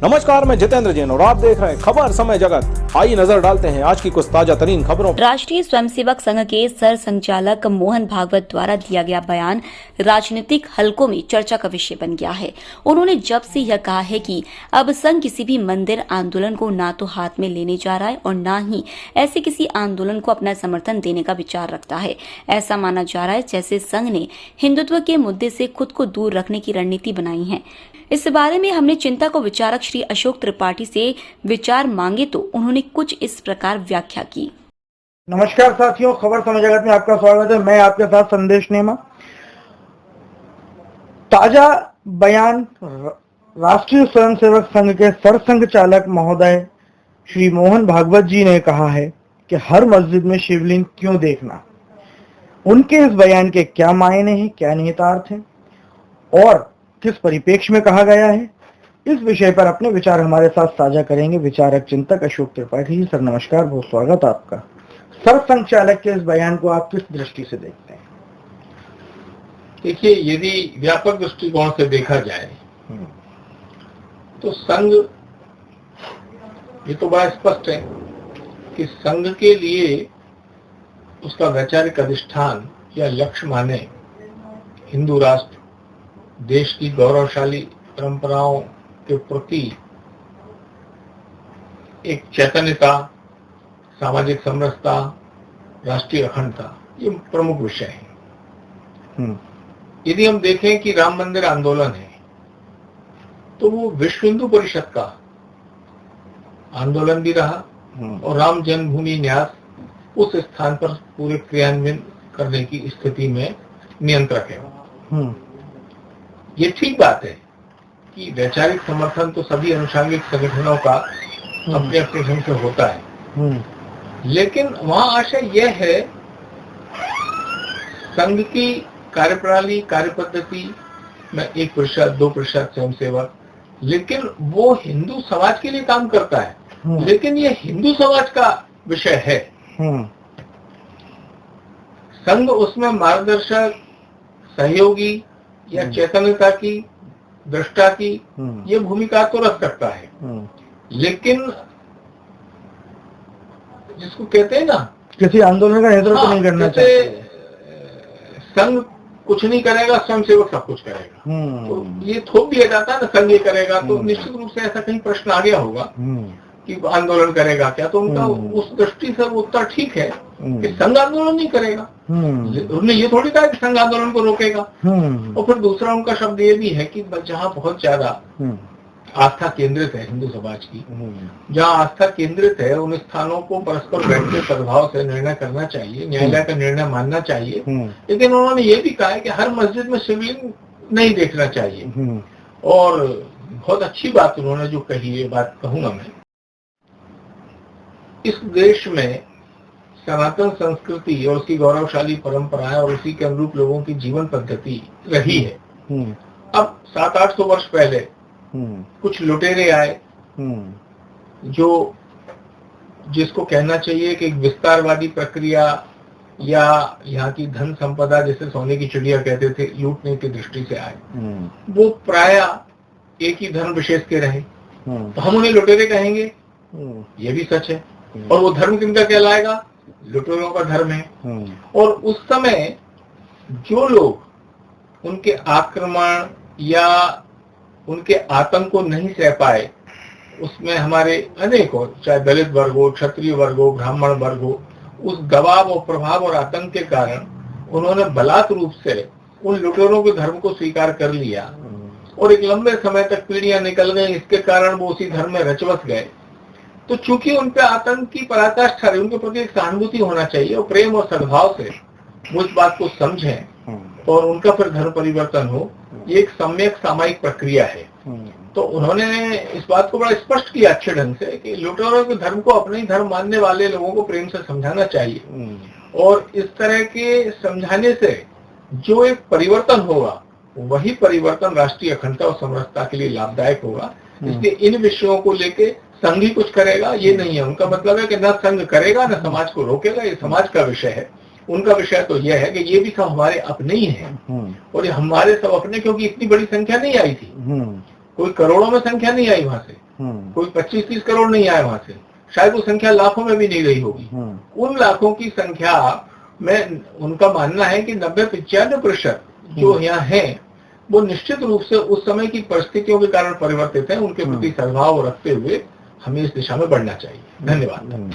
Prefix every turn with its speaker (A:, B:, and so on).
A: नमस्कार, मैं जितेंद्र जैन और आप देख रहे हैं खबर समय जगत। आइए नजर डालते हैं आज की कुछ ताजा तरीन खबरों पर।
B: राष्ट्रीय स्वयंसेवक संघ के सर संचालक मोहन भागवत द्वारा दिया गया बयान राजनीतिक हलकों में चर्चा का विषय बन गया है। उन्होंने जब से यह कहा है कि अब संघ किसी भी मंदिर आंदोलन को ना तो हाथ में लेने जा रहा है और न ही ऐसे किसी आंदोलन को अपना समर्थन देने का विचार रखता है। ऐसा माना जा रहा है जैसे संघ ने हिंदुत्व के मुद्दे से खुद को दूर रखने की रणनीति बनाई है। इस बारे में हमने चिंता को विचारक श्री अशोक त्रिपाठी से विचार मांगे तो उन्होंने कुछ इस प्रकार व्याख्या की।
C: नमस्कार साथियों, खबर समय जगत में आपका स्वागत है। मैं आपके साथ संदेश नेमा। ताजा बयान राष्ट्रीय स्वयंसेवक संघ के सरसंघ चालक महोदय श्री मोहन भागवत जी ने कहा है कि हर मस्जिद में शिवलिंग क्यों देखना। उनके इस बयान के क्या मायने हैं, क्या निहितार्थ हैं और किस परिप्रेक्ष्य में कहा गया है, इस विषय पर अपने विचार हमारे साथ साझा करेंगे विचारक चिंतक अशोक त्रिपाठी जी। सर नमस्कार, बहुत स्वागत आपका। सरसंघ चालक के इस बयान को आप किस दृष्टि से देखते हैं?
D: देखिए, यदि व्यापक दृष्टिकोण से देखा जाए तो संघ, ये तो बड़ा स्पष्ट है कि संघ के लिए उसका वैचारिक अधिष्ठान या लक्ष्य माने हिंदू राष्ट्र, देश की गौरवशाली परंपराओं के प्रति एक चैतन्यता, सामाजिक समरसता, राष्ट्रीय अखंडता, ये प्रमुख विषय है। यदि हम देखें कि राम मंदिर आंदोलन है तो वो विश्व हिंदू परिषद का आंदोलन भी रहा और राम जन्मभूमि न्यास उस स्थान पर पूरे क्रियान्वयन करने की स्थिति में नियंत्रक है। ये ठीक बात है कि वैचारिक समर्थन तो सभी अनुषंगिक संगठनों का अपने अपने ढंग से होता है, लेकिन वहां आशय यह है संघ की कार्यप्रणाली, कार्यपद्धति में 1%, 2% स्वयंसेवक, लेकिन वो हिंदू समाज के लिए काम करता है। लेकिन ये हिंदू समाज का विषय है। संघ उसमें मार्गदर्शक, सहयोगी या चैतन्यता की, दृष्टा की ये भूमिका तो रख सकता है, लेकिन जिसको कहते हैं ना,
C: किसी आंदोलन का नेतृत्व नहीं करना चाहिए।
D: संघ कुछ नहीं करेगा, स्वयंसेवक सब कुछ करेगा। तो ये थोप दिया जाता है ना, संघ ये करेगा, तो निश्चित रूप से ऐसा कहीं प्रश्न आ गया होगा कि आंदोलन करेगा क्या। तो उनका उस दृष्टि से उत्तर ठीक है कि संघ आंदोलन नहीं करेगा। उन्होंने ये थोड़ी कहा कि संघ आंदोलन को रोकेगा। और फिर दूसरा उनका शब्द ये भी है कि जहाँ बहुत ज्यादा आस्था केंद्रित है हिंदू समाज की, जहाँ आस्था केंद्रित है, उन स्थानों को परस्पर बैठ के सद्भाव से निर्णय करना चाहिए, न्यायालय का निर्णय मानना चाहिए। लेकिन उन्होंने ये भी कहा है कि हर मस्जिद में शिवलिंग नहीं देखना चाहिए। और बहुत अच्छी बात उन्होंने जो कही, ये बात कहूंगा मैं, इस देश में सनातन संस्कृति और उसकी गौरवशाली परंपराएं और उसी के अनुरूप लोगों की जीवन पद्धति रही है। अब 700-800 वर्ष पहले कुछ लुटेरे आए जो, जिसको कहना चाहिए कि एक विस्तारवादी प्रक्रिया या यहाँ की धन संपदा, जैसे सोने की चिड़िया कहते थे, लूटने की दृष्टि से आए। वो प्रायः एक ही धर्म विशेष के रहे, तो हम उन्हें लुटेरे कहेंगे, ये भी सच है। और वो धर्म किनका कहलाएगा? लुटेरों का धर्म है। और उस समय जो लोग उनके आक्रमण या उनके आतंक को नहीं सह पाए, उसमें हमारे अनेक हो, चाहे दलित वर्ग हो, क्षत्रिय वर्ग हो, ब्राह्मण वर्ग हो, उस दबाव और प्रभाव और आतंक के कारण उन्होंने बलात् रूप से उन लुटेरों के धर्म को स्वीकार कर लिया और एक लंबे समय तक पीढ़ियां निकल गई। इसके कारण वो उसी धर्म में रचवस गए। तो चूंकि उन पे आतंक की पराकाष्ठा रही, उनके प्रति एक सहानुभूति होना चाहिए और प्रेम और सद्भाव से वो इस बात को समझें और उनका फिर धर्म परिवर्तन हो, ये एक सम्यक सामायिक प्रक्रिया है। तो उन्होंने इस बात को बड़ा स्पष्ट किया अच्छे ढंग से कि लुटेरों के धर्म को अपने ही धर्म मानने वाले लोगों को प्रेम से समझाना चाहिए। और इस तरह के समझाने से जो एक परिवर्तन होगा, वही परिवर्तन राष्ट्रीय अखंडता और समरसता के लिए लाभदायक होगा। इसलिए इन विषयों को लेके संघ ही कुछ करेगा ये नहीं है। उनका मतलब है कि न संघ करेगा न समाज को रोकेगा, ये समाज का विषय है। उनका विषय तो यह है कि ये भी सब हमारे अपने ही हैं और ये हमारे सब अपने, क्योंकि इतनी बड़ी संख्या नहीं आई थी, कोई करोड़ों में संख्या नहीं आई वहां से, कोई 25-30 करोड़ नहीं आए वहां से, शायद वो संख्या लाखों में भी नहीं रही होगी। उन लाखों की संख्या में उनका मानना है कि 90-95% जो यहाँ हैं वो निश्चित रूप से उस समय की परिस्थितियों के कारण परिवर्तित हैं। उनके प्रति सद्भाव रखते हुए हमें इस दिशा में बढ़ना चाहिए। धन्यवाद।